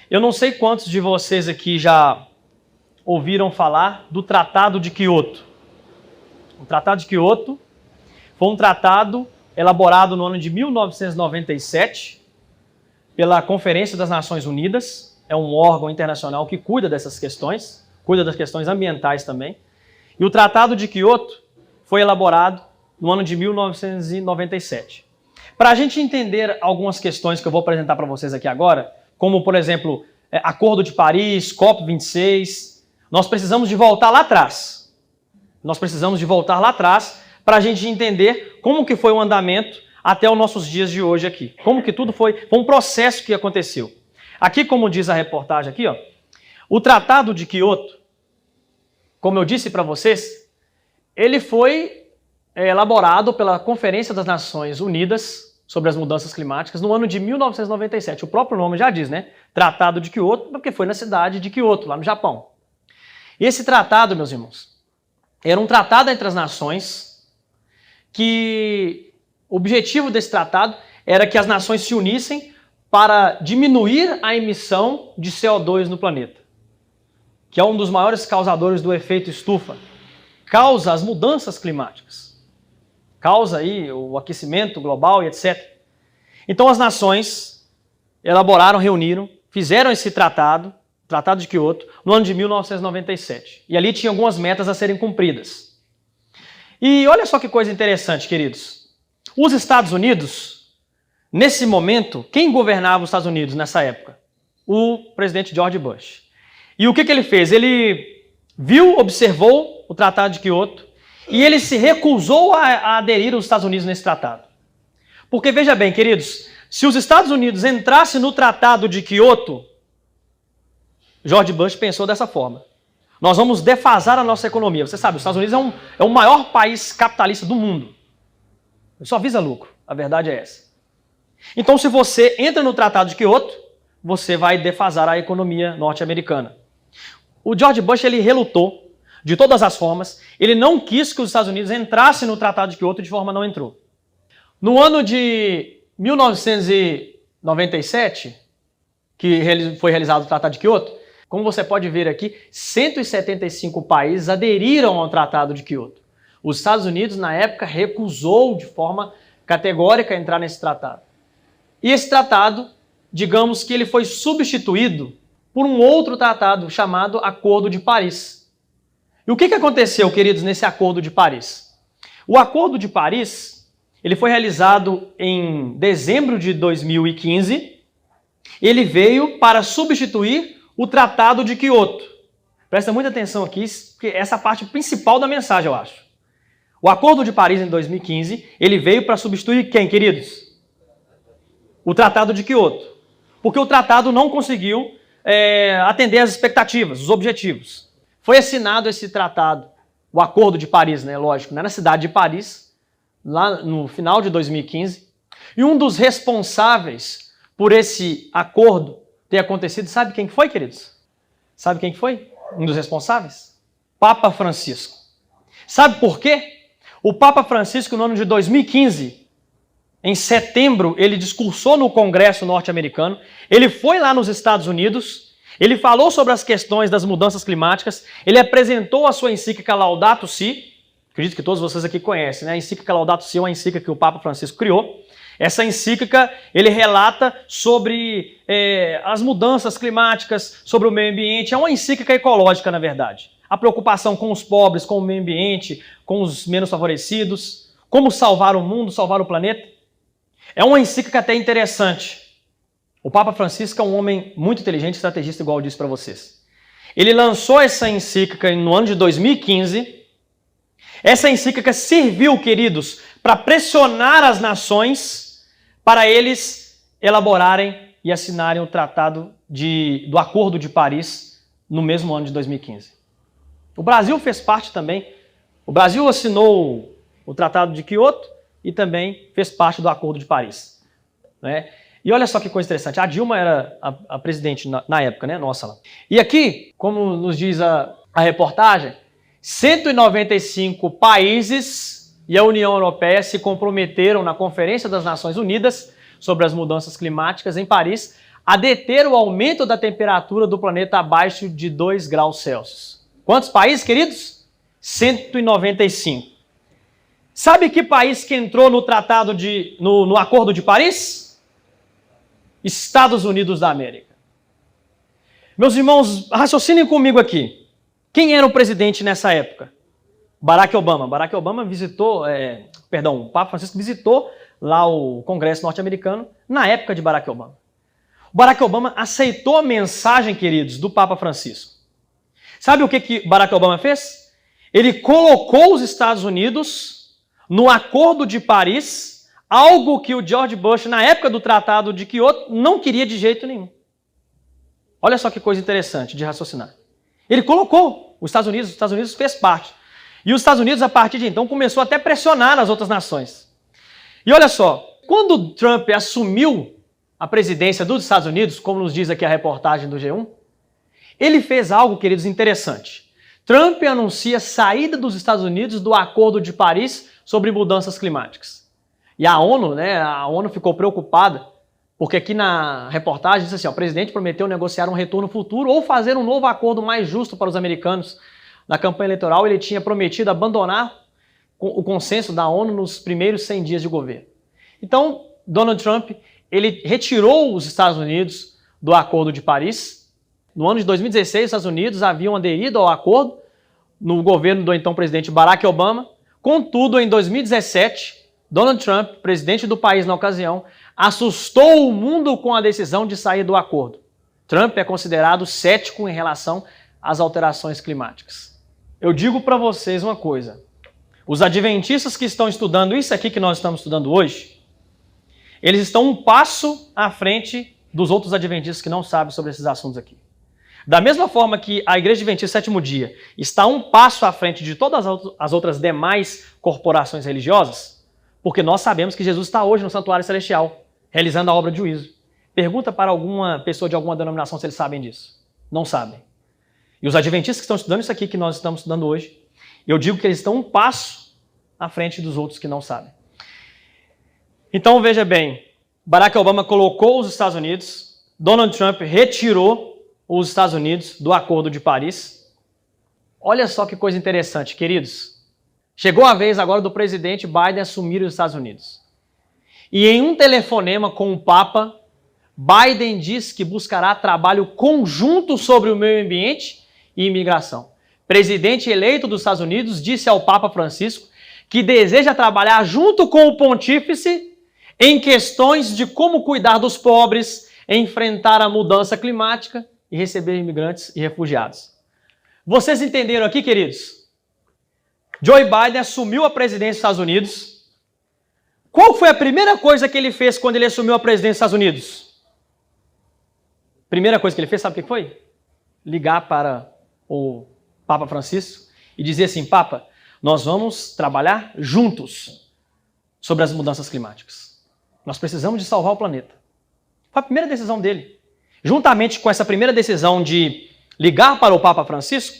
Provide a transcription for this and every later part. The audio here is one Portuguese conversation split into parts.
Eu não sei quantos de vocês aqui já ouviram falar do Tratado de Quioto. O Tratado de Quioto foi um tratado elaborado no ano de 1997 pela Conferência das Nações Unidas. É um órgão internacional que cuida dessas questões, cuida das questões ambientais também. E o Tratado de Quioto foi elaborado no ano de 1997. Para a gente entender algumas questões que eu vou apresentar para vocês aqui agora, como, por exemplo, Acordo de Paris, COP26, nós precisamos de voltar lá atrás. Nós precisamos de voltar lá atrás para a gente entender como que foi o andamento até os nossos dias de hoje aqui. Como que tudo foi um processo que aconteceu. Aqui, como diz a reportagem aqui, ó, o Tratado de Quioto, como eu disse para vocês, ele foi elaborado pela Conferência das Nações Unidas sobre as Mudanças Climáticas no ano de 1997. O próprio nome já diz, né? Tratado de Quioto, porque foi na cidade de Quioto, lá no Japão. E esse tratado, meus irmãos, era um tratado entre as nações que o objetivo desse tratado era que as nações se unissem para diminuir a emissão de CO2 no planeta, que é um dos maiores causadores do efeito estufa. Causa as mudanças climáticas, causa aí o aquecimento global e etc. Então as nações elaboraram, reuniram, fizeram esse tratado, Tratado de Quioto, no ano de 1997. E ali tinha algumas metas a serem cumpridas. E olha só que coisa interessante, queridos. Os Estados Unidos, nesse momento, quem governava os Estados Unidos nessa época? O presidente George Bush. E o que ele fez? Ele viu, observou o Tratado de Quioto e ele se recusou a aderir aos Estados Unidos nesse tratado. Porque, veja bem, queridos, se os Estados Unidos entrassem no Tratado de Quioto, George Bush pensou dessa forma. Nós vamos defasar a nossa economia. Você sabe, os Estados Unidos é o maior país capitalista do mundo. Ele só visa lucro. A verdade é essa. Então, se você entra no Tratado de Quioto, você vai defasar a economia norte-americana. O George Bush, ele relutou de todas as formas. Ele não quis que os Estados Unidos entrassem no Tratado de Quioto, de forma não entrou. No ano de 1997, que foi realizado o Tratado de Quioto, como você pode ver aqui, 175 países aderiram ao Tratado de Quioto. Os Estados Unidos, na época, recusou de forma categórica entrar nesse tratado. E esse tratado, digamos que ele foi substituído por um outro tratado chamado Acordo de Paris. E o que aconteceu, queridos, nesse Acordo de Paris? O Acordo de Paris, ele foi realizado em dezembro de 2015. Ele veio para substituir o Tratado de Quioto. Presta muita atenção aqui, porque essa é a parte principal da mensagem, eu acho. O Acordo de Paris, em 2015, ele veio para substituir quem, queridos? O Tratado de Quioto. Porque o tratado não conseguiu atender às expectativas, os objetivos. Foi assinado esse tratado, o Acordo de Paris, né, lógico, né, na cidade de Paris, lá no final de 2015. E um dos responsáveis por esse acordo ter acontecido, sabe quem foi, queridos? Sabe quem foi? Um dos responsáveis? Papa Francisco. Sabe por quê? O Papa Francisco, no ano de 2015, em setembro, ele discursou no Congresso norte-americano, ele foi lá nos Estados Unidos, ele falou sobre as questões das mudanças climáticas, ele apresentou a sua encíclica Laudato Si, acredito que todos vocês aqui conhecem, né? A encíclica Laudato Si é uma encíclica que o Papa Francisco criou. Essa encíclica, ele relata sobre as mudanças climáticas, sobre o meio ambiente. É uma encíclica ecológica, na verdade. A preocupação com os pobres, com o meio ambiente, com os menos favorecidos, como salvar o mundo, salvar o planeta. É uma encíclica até interessante. O Papa Francisco é um homem muito inteligente, estrategista, igual eu disse para vocês. Ele lançou essa encíclica no ano de 2015. Essa encíclica serviu, queridos, para pressionar as nações para eles elaborarem e assinarem o Tratado do Acordo de Paris no mesmo ano de 2015. O Brasil fez parte também. O Brasil assinou o Tratado de Quioto e também fez parte do Acordo de Paris, né? E olha só que coisa interessante, a Dilma era a presidente na época, né? Nossa lá. E aqui, como nos diz a reportagem, 195 países e a União Europeia se comprometeram na Conferência das Nações Unidas sobre as Mudanças Climáticas em Paris a deter o aumento da temperatura do planeta abaixo de 2 graus Celsius. Quantos países, queridos? 195. Sabe que país que entrou no Acordo de Paris? Estados Unidos da América. Meus irmãos, raciocinem comigo aqui. Quem era o presidente nessa época? Barack Obama. Barack Obama visitou, o Papa Francisco visitou lá o Congresso norte-americano na época de Barack Obama. Barack Obama aceitou a mensagem, queridos, do Papa Francisco. Sabe o que Barack Obama fez? Ele colocou os Estados Unidos no Acordo de Paris, algo que o George Bush, na época do Tratado de Kyoto, não queria de jeito nenhum. Olha só que coisa interessante de raciocinar. Ele colocou os Estados Unidos fez parte. E os Estados Unidos, a partir de então, começou até a pressionar as outras nações. E olha só, quando Trump assumiu a presidência dos Estados Unidos, como nos diz aqui a reportagem do G1, ele fez algo, queridos, interessante. Trump anuncia a saída dos Estados Unidos do Acordo de Paris sobre mudanças climáticas. E a ONU ficou preocupada, porque aqui na reportagem diz assim, o presidente prometeu negociar um retorno futuro ou fazer um novo acordo mais justo para os americanos. Na campanha eleitoral, ele tinha prometido abandonar o consenso da ONU nos primeiros 100 dias de governo. Então, Donald Trump, ele retirou os Estados Unidos do Acordo de Paris. No ano de 2016, os Estados Unidos haviam aderido ao acordo no governo do então presidente Barack Obama. Contudo, em 2017, Donald Trump, presidente do país na ocasião, assustou o mundo com a decisão de sair do acordo. Trump é considerado cético em relação às alterações climáticas. Eu digo para vocês uma coisa. Os adventistas que estão estudando isso aqui que nós estamos estudando hoje, eles estão um passo à frente dos outros adventistas que não sabem sobre esses assuntos aqui. Da mesma forma que a Igreja Adventista Sétimo Dia está um passo à frente de todas as outras demais corporações religiosas, porque nós sabemos que Jesus está hoje no Santuário Celestial, realizando a obra de juízo. Pergunta para alguma pessoa de alguma denominação se eles sabem disso. Não sabem. E os adventistas que estão estudando isso aqui que nós estamos estudando hoje, eu digo que eles estão um passo à frente dos outros que não sabem. Então veja bem, Barack Obama colocou os Estados Unidos, Donald Trump retirou os Estados Unidos do Acordo de Paris. Olha só que coisa interessante, queridos. Chegou a vez agora do presidente Biden assumir os Estados Unidos. E em um telefonema com o Papa, Biden diz que buscará trabalho conjunto sobre o meio ambiente e imigração. Presidente eleito dos Estados Unidos disse ao Papa Francisco que deseja trabalhar junto com o pontífice em questões de como cuidar dos pobres, enfrentar a mudança climática e receber imigrantes e refugiados. Vocês entenderam aqui, queridos? Joe Biden assumiu a presidência dos Estados Unidos. Qual foi a primeira coisa que ele fez quando ele assumiu a presidência dos Estados Unidos? Primeira coisa que ele fez, sabe o que foi? Ligar para o Papa Francisco e dizer assim, Papa, nós vamos trabalhar juntos sobre as mudanças climáticas. Nós precisamos de salvar o planeta. Foi a primeira decisão dele. Juntamente com essa primeira decisão de ligar para o Papa Francisco,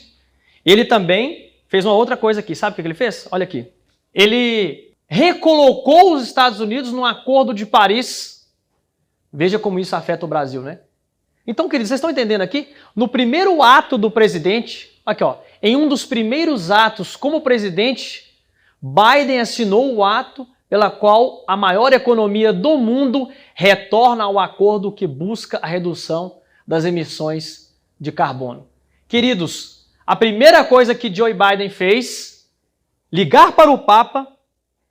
ele também fez uma outra coisa aqui. Sabe o que ele fez? Olha aqui. Ele recolocou os Estados Unidos no Acordo de Paris. Veja como isso afeta o Brasil, né? Então, queridos, vocês estão entendendo aqui? No primeiro ato do presidente, aqui ó, em um dos primeiros atos como presidente, Biden assinou o ato pela qual a maior economia do mundo retorna ao acordo que busca a redução das emissões de carbono. Queridos, a primeira coisa que Joe Biden fez, ligar para o Papa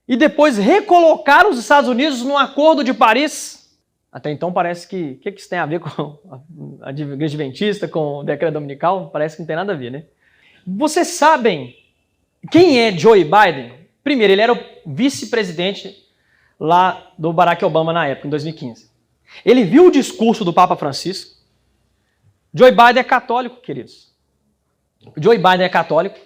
e depois recolocar os Estados Unidos no Acordo de Paris. Até então parece que isso tem a ver com a Igreja Adventista, com o decreto dominical? Parece que não tem nada a ver, né? Vocês sabem quem é Joe Biden? Primeiro, ele era o vice-presidente lá do Barack Obama na época, em 2015. Ele viu o discurso do Papa Francisco. Joe Biden é católico, queridos. Joe Biden é católico.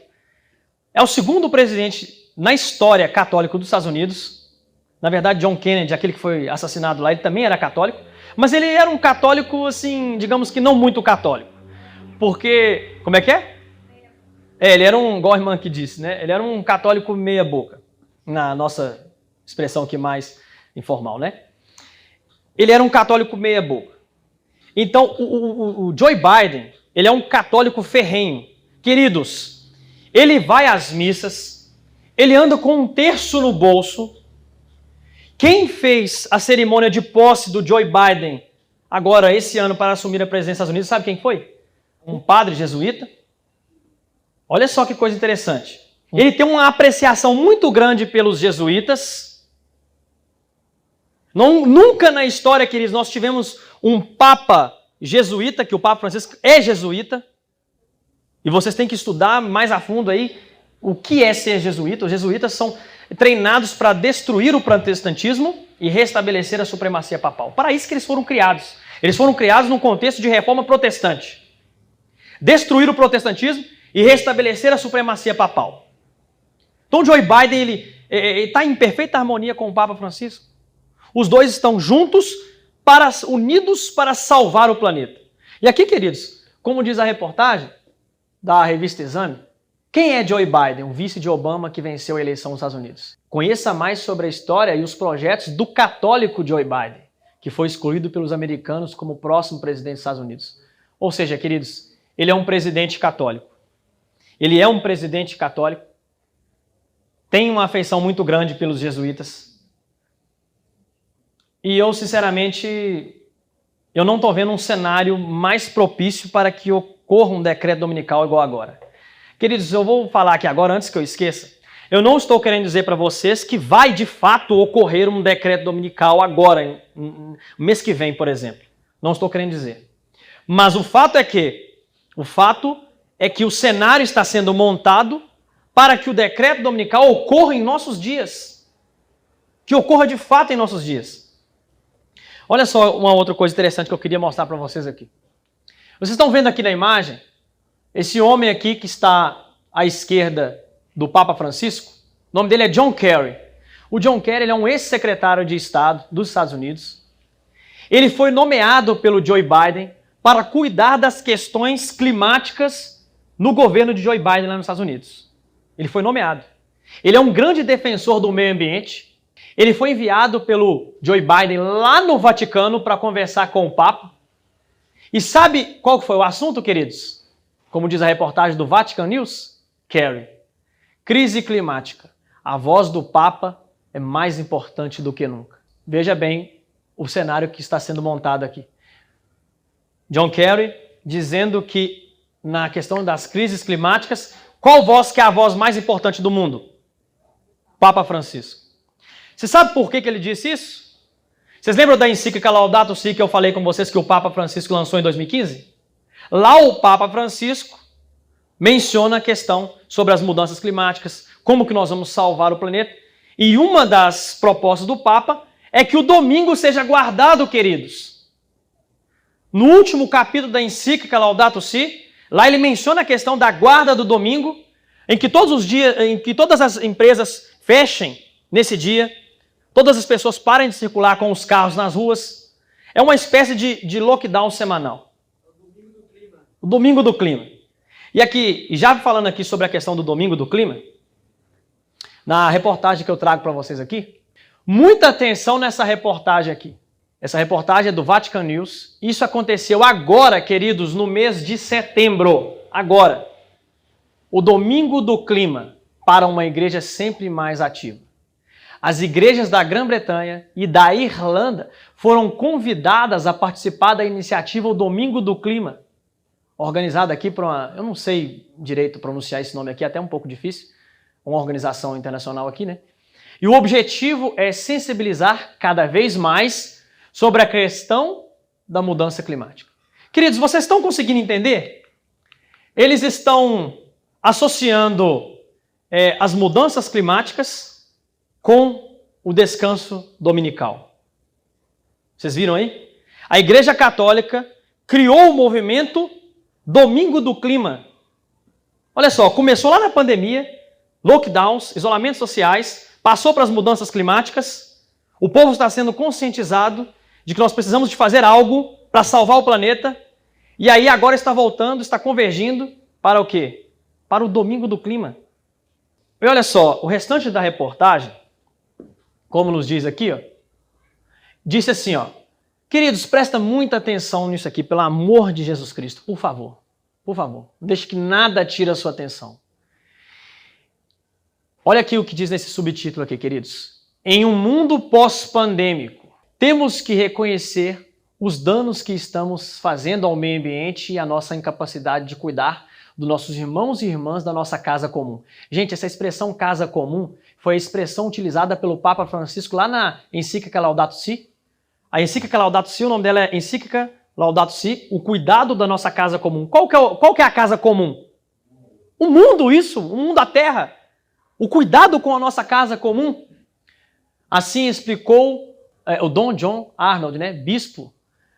É o segundo presidente na história católico dos Estados Unidos. Na verdade, John Kennedy, aquele que foi assassinado lá, ele também era católico. Mas ele era um católico, assim, digamos que não muito católico. Porque, como é que é? Ele era um, igual a irmã que disse, né? Ele era um católico meia boca, na nossa expressão aqui mais informal, né? Ele era um católico meia boca. Então, o Joe Biden, ele é um católico ferrenho. Queridos, ele vai às missas, ele anda com um terço no bolso. Quem fez a cerimônia de posse do Joe Biden, agora, esse ano, para assumir a presidência dos Estados Unidos, sabe quem foi? Um padre jesuíta. Olha só que coisa interessante. Ele tem uma apreciação muito grande pelos jesuítas. Nunca na história, queridos, nós tivemos um papa jesuíta, que o Papa Francisco é jesuíta. E vocês têm que estudar mais a fundo aí o que é ser jesuíta. Os jesuítas são treinados para destruir o protestantismo e restabelecer a supremacia papal. Para isso que eles foram criados. Eles foram criados num contexto de reforma protestante. Destruir o protestantismo e restabelecer a supremacia papal. Então Joe Biden ele está em perfeita harmonia com o Papa Francisco. Os dois estão juntos, unidos para salvar o planeta. E aqui, queridos, como diz a reportagem da revista Exame, quem é Joe Biden, um vice de Obama que venceu a eleição nos Estados Unidos? Conheça mais sobre a história e os projetos do católico Joe Biden, que foi escolhido pelos americanos como o próximo presidente dos Estados Unidos. Ou seja, queridos, ele é um presidente católico. Ele é um presidente católico, tem uma afeição muito grande pelos jesuítas. E eu, sinceramente, eu não estou vendo um cenário mais propício para que ocorra um decreto dominical igual agora. Queridos, eu vou falar aqui agora, antes que eu esqueça, eu não estou querendo dizer para vocês que vai de fato ocorrer um decreto dominical agora, no mês que vem, por exemplo. Não estou querendo dizer. Mas o fato é que o cenário está sendo montado para que o decreto dominical ocorra em nossos dias. Que ocorra de fato em nossos dias. Olha só uma outra coisa interessante que eu queria mostrar para vocês aqui. Vocês estão vendo aqui na imagem, esse homem aqui que está à esquerda do Papa Francisco, o nome dele é John Kerry. O John Kerry ele é um ex-secretário de Estado dos Estados Unidos. Ele foi nomeado pelo Joe Biden para cuidar das questões climáticas no governo de Joe Biden lá nos Estados Unidos. Ele foi nomeado. Ele é um grande defensor do meio ambiente. Ele foi enviado pelo Joe Biden lá no Vaticano para conversar com o Papa. E sabe qual foi o assunto, queridos? Como diz a reportagem do Vatican News, Kerry. Crise climática. A voz do Papa é mais importante do que nunca. Veja bem o cenário que está sendo montado aqui. John Kerry dizendo que na questão das crises climáticas, qual voz que é a voz mais importante do mundo? Papa Francisco. Você sabe por que ele disse isso? Vocês lembram da encíclica Laudato Si que eu falei com vocês que o Papa Francisco lançou em 2015? Lá o Papa Francisco menciona a questão sobre as mudanças climáticas, como que nós vamos salvar o planeta. E uma das propostas do Papa é que o domingo seja guardado, queridos. No último capítulo da encíclica Laudato Si, lá ele menciona a questão da guarda do domingo, em que todas as empresas fechem nesse dia, todas as pessoas parem de circular com os carros nas ruas. É uma espécie de lockdown semanal. O domingo do clima. E aqui, já falando aqui sobre a questão do domingo do clima, na reportagem que eu trago para vocês aqui, muita atenção nessa reportagem aqui. Essa reportagem é do Vatican News. Isso aconteceu agora, queridos, no mês de setembro. Agora. O domingo do clima para uma igreja sempre mais ativa. As igrejas da Grã-Bretanha e da Irlanda foram convidadas a participar da iniciativa O Domingo do Clima, organizada aqui por uma, eu não sei direito pronunciar esse nome aqui, é até um pouco difícil, uma organização internacional aqui, né? E o objetivo é sensibilizar cada vez mais sobre a questão da mudança climática. Queridos, vocês estão conseguindo entender? Eles estão associando as mudanças climáticas com o descanso dominical. Vocês viram aí? A Igreja Católica criou o movimento Domingo do Clima. Olha só, começou lá na pandemia, lockdowns, isolamentos sociais, passou para as mudanças climáticas, o povo está sendo conscientizado de que nós precisamos de fazer algo para salvar o planeta, e aí agora está voltando, está convergindo para o quê? Para o Domingo do Clima. E olha só, o restante da reportagem, como nos diz aqui, ó, disse assim, ó, Queridos, presta muita atenção nisso aqui, pelo amor de Jesus Cristo, por favor. Por favor, não deixe que nada tire a sua atenção. Olha aqui o que diz nesse subtítulo aqui, queridos. Em um mundo pós-pandêmico, temos que reconhecer os danos que estamos fazendo ao meio ambiente e a nossa incapacidade de cuidar dos nossos irmãos e irmãs da nossa casa comum. Gente, essa expressão casa comum foi a expressão utilizada pelo Papa Francisco lá na encíclica Laudato Si. A encíclica Laudato Si, o nome dela é encíclica Laudato Si, o cuidado da nossa casa comum. Qual que é a casa comum? O mundo, isso, o mundo da terra. O cuidado com a nossa casa comum. Assim explicou o Dom John Arnold, né, bispo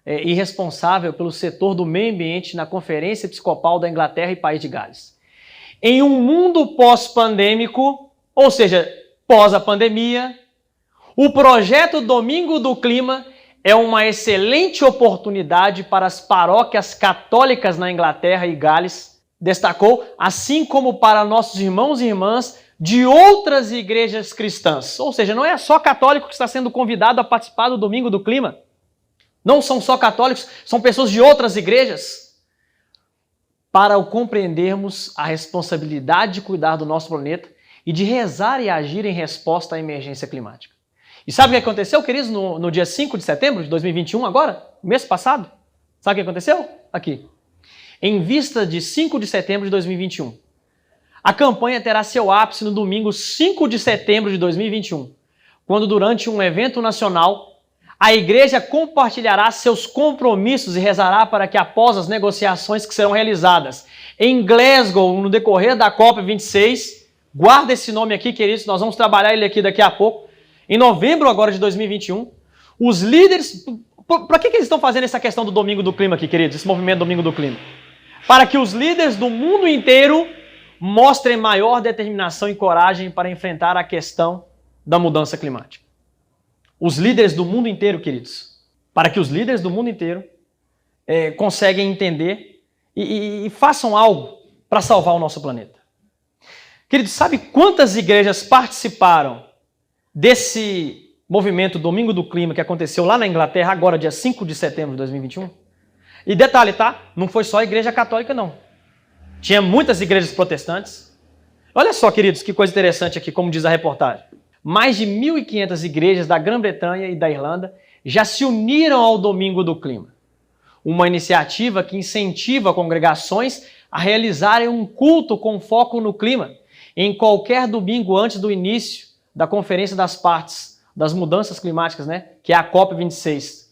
e responsável pelo setor do meio ambiente na Conferência Episcopal da Inglaterra e País de Gales. Em um mundo pós-pandêmico, ou seja, pós a pandemia, o projeto Domingo do Clima é uma excelente oportunidade para as paróquias católicas na Inglaterra e Gales, destacou, assim como para nossos irmãos e irmãs de outras igrejas cristãs. Ou seja, não é só católico que está sendo convidado a participar do Domingo do Clima. Não são só católicos, são pessoas de outras igrejas. Para compreendermos a responsabilidade de cuidar do nosso planeta e de rezar e agir em resposta à emergência climática. E sabe o que aconteceu, queridos, no dia 5 de setembro de 2021, agora? Mês passado? Sabe o que aconteceu? Aqui. Em vista de 5 de setembro de 2021. A campanha terá seu ápice no domingo 5 de setembro de 2021, quando durante um evento nacional, a igreja compartilhará seus compromissos e rezará para que após as negociações que serão realizadas em Glasgow, no decorrer da COP26, guarda esse nome aqui, queridos, nós vamos trabalhar ele aqui daqui a pouco, em novembro agora de 2021, os líderes... Para que eles estão fazendo essa questão do Domingo do Clima aqui, queridos? Esse movimento Domingo do Clima? Para que os líderes do mundo inteiro mostrem maior determinação e coragem para enfrentar a questão da mudança climática. Os líderes do mundo inteiro, queridos, para que os líderes do mundo inteiro conseguem entender e façam algo para salvar o nosso planeta. Queridos, sabe quantas igrejas participaram desse movimento Domingo do Clima que aconteceu lá na Inglaterra, agora dia 5 de setembro de 2021? E detalhe, tá? Não foi só a igreja católica, não. Tinha muitas igrejas protestantes. Olha só, queridos, que coisa interessante aqui, como diz a reportagem. Mais de 1.500 igrejas da Grã-Bretanha e da Irlanda já se uniram ao Domingo do Clima. Uma iniciativa que incentiva congregações a realizarem um culto com foco no clima em qualquer domingo antes do início da Conferência das Partes das Mudanças Climáticas, né? Que é a COP26.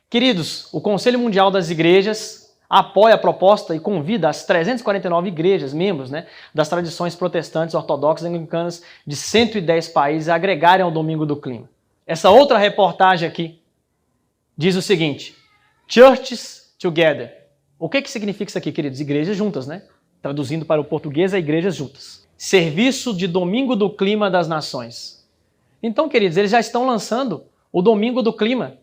Queridos, o Conselho Mundial das Igrejas apoia a proposta e convida as 349 igrejas, membros, né, das tradições protestantes, ortodoxas e anglicanas de 110 países a agregarem ao Domingo do Clima. Essa outra reportagem aqui diz o seguinte: Churches Together. O que significa isso aqui, queridos? Igrejas juntas, né? Traduzindo para o português, é igrejas juntas. Serviço de Domingo do Clima das Nações. Então, queridos, eles já estão lançando o Domingo do Clima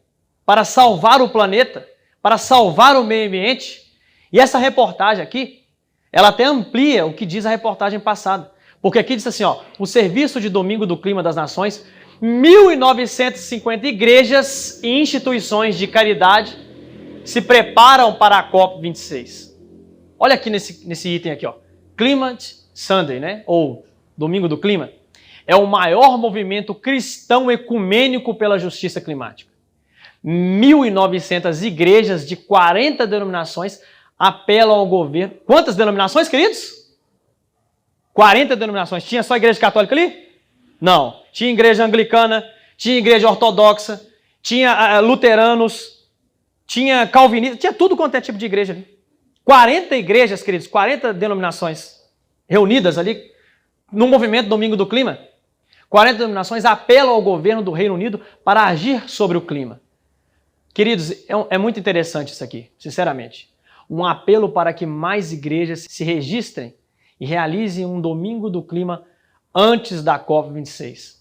para salvar o planeta, para salvar o meio ambiente. E essa reportagem aqui, ela até amplia o que diz a reportagem passada. Porque aqui diz assim, ó, o Serviço de Domingo do Clima das Nações, 1.950 igrejas e instituições de caridade se preparam para a COP26. Olha aqui nesse item aqui, ó, Climate Sunday, né? Ou Domingo do Clima. É o maior movimento cristão ecumênico pela justiça climática. 1.900 igrejas de 40 denominações apelam ao governo. Quantas denominações, queridos? 40 denominações. Tinha só igreja católica ali? Não. Tinha igreja anglicana, tinha igreja ortodoxa, tinha luteranos, tinha calvinistas, tinha tudo quanto é tipo de igreja ali. 40 igrejas, queridos, 40 denominações reunidas ali no movimento Domingo do Clima. 40 denominações apelam ao governo do Reino Unido para agir sobre o clima. Queridos, é muito interessante isso aqui, sinceramente. Um apelo para que mais igrejas se registrem e realizem um Domingo do Clima antes da COP26.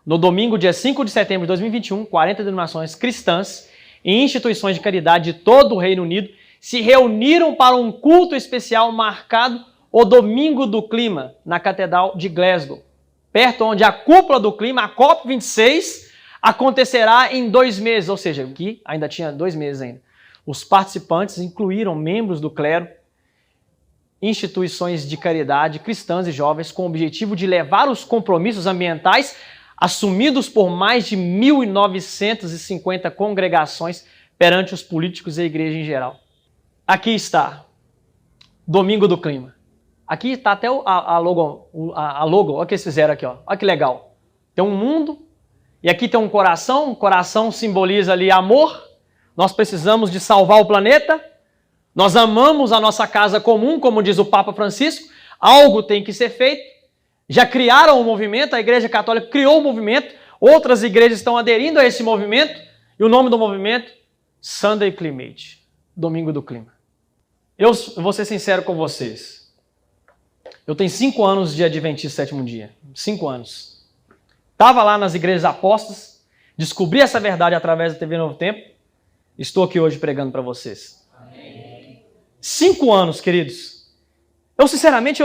No domingo, dia 5 de setembro de 2021, 40 denominações cristãs e instituições de caridade de todo o Reino Unido se reuniram para um culto especial marcado o Domingo do Clima na Catedral de Glasgow, perto onde a cúpula do clima, a COP26, acontecerá em 2 meses, ou seja, aqui ainda tinha 2 meses ainda. Os participantes incluíram membros do clero, instituições de caridade, cristãs e jovens, com o objetivo de levar os compromissos ambientais assumidos por mais de 1.950 congregações perante os políticos e a igreja em geral. Aqui está, Domingo do Clima. Aqui está até a logo, olha o que eles fizeram aqui, ó. Olha que legal. Tem um mundo, e aqui tem um coração simboliza ali amor, nós precisamos de salvar o planeta, nós amamos a nossa casa comum, como diz o Papa Francisco, algo tem que ser feito, já criaram um movimento, a Igreja Católica criou um movimento, outras igrejas estão aderindo a esse movimento, e o nome do movimento, Sunday Climate, Domingo do Clima. Eu vou ser sincero com vocês, eu tenho 5 anos de Adventista Sétimo Dia, 5 anos. Estava lá nas igrejas apostas, descobri essa verdade através da TV Novo Tempo, estou aqui hoje pregando para vocês. Amém. 5 anos, queridos. Eu, sinceramente,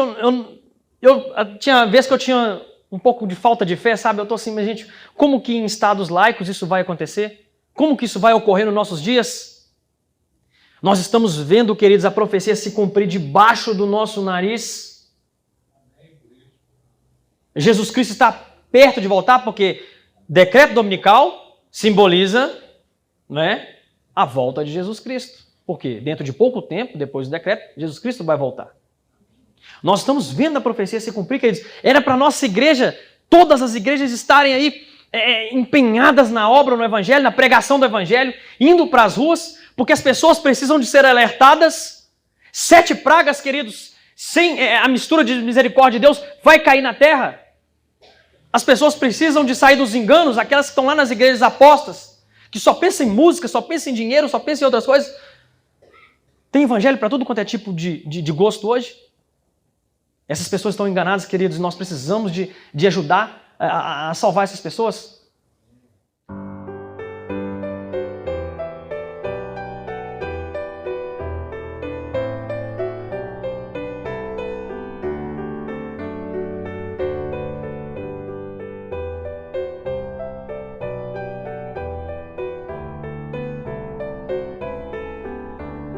tinha vez que eu tinha um pouco de falta de fé, sabe? Eu estou assim, mas gente, como que em estados laicos isso vai acontecer? Como que isso vai ocorrer nos nossos dias? Nós estamos vendo, queridos, a profecia se cumprir debaixo do nosso nariz. Jesus Cristo está perto de voltar, porque decreto dominical simboliza, né, a volta de Jesus Cristo. Por quê? Dentro de pouco tempo, depois do decreto, Jesus Cristo vai voltar. Nós estamos vendo a profecia se cumprir, queridos. Era para a nossa igreja, todas as igrejas estarem aí empenhadas na obra, no evangelho, na pregação do evangelho, indo para as ruas, porque as pessoas precisam de ser alertadas. 7 pragas, queridos, sem a mistura de misericórdia de Deus, vai cair na terra. As pessoas precisam de sair dos enganos, aquelas que estão lá nas igrejas apostas, que só pensam em música, só pensam em dinheiro, só pensam em outras coisas. Tem evangelho para tudo quanto é tipo de gosto hoje. Essas pessoas estão enganadas, queridos, e nós precisamos de ajudar a salvar essas pessoas.